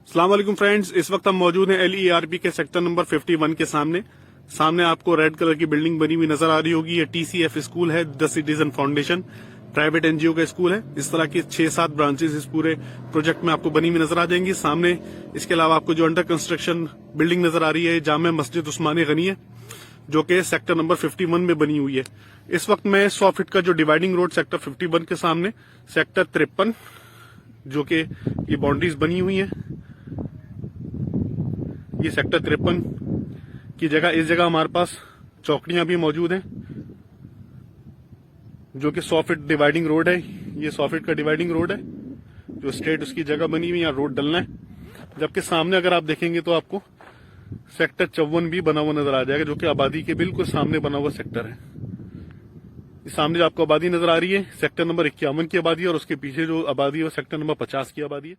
अस्सलाम वालेकुम फ्रेंड्स, इस वक्त हम मौजूद हैं LERP के सेक्टर नंबर 51 के सामने आपको रेड कलर की बिल्डिंग बनी हुई नजर आ रही होगी। ये TCF स्कूल है, the citizen foundation private NGO का स्कूल है। इस तरह की 6-7 ब्रांचेस इस पूरे प्रोजेक्ट में आपको बनी हुई नजर आ जाएंगी। सामने इसके अलावा आपको जो अंडर कंस्ट्रक्शन बिल्डिंग नजर आ रही है जामा मस्जिद उस्मानी गनी है, जो कि सेक्टर नंबर 51 में बनी हुई है। इस वक्त मैं 100 फीट का जो डिवाइडिंग रोड सेक्टर 51 के सामने सेक्टर 53 जो कि ये बाउंड्रीज बनी हुई है, ये सेक्टर 53 की जगह, इस जगह हमारे पास चौकड़ियां भी मौजूद हैं जो कि 100 फीट डिवाइडिंग रोड है। ये 100 फीट का डिवाइडिंग रोड है जो स्ट्रेट उसकी जगह बनी हुई है, यहाँ रोड डलना है। जबकि सामने अगर आप देखेंगे तो आपको सेक्टर 54 भी बना हुआ नजर आ जाएगा, जो कि आबादी के बिल्कुल सामने बना हुआ सेक्टर है। इस सामने जो आपको आबादी नजर आ रही है सेक्टर नंबर 51 की आबादी है, और उसके पीछे जो आबादी है वो सेक्टर नंबर 50 की आबादी है।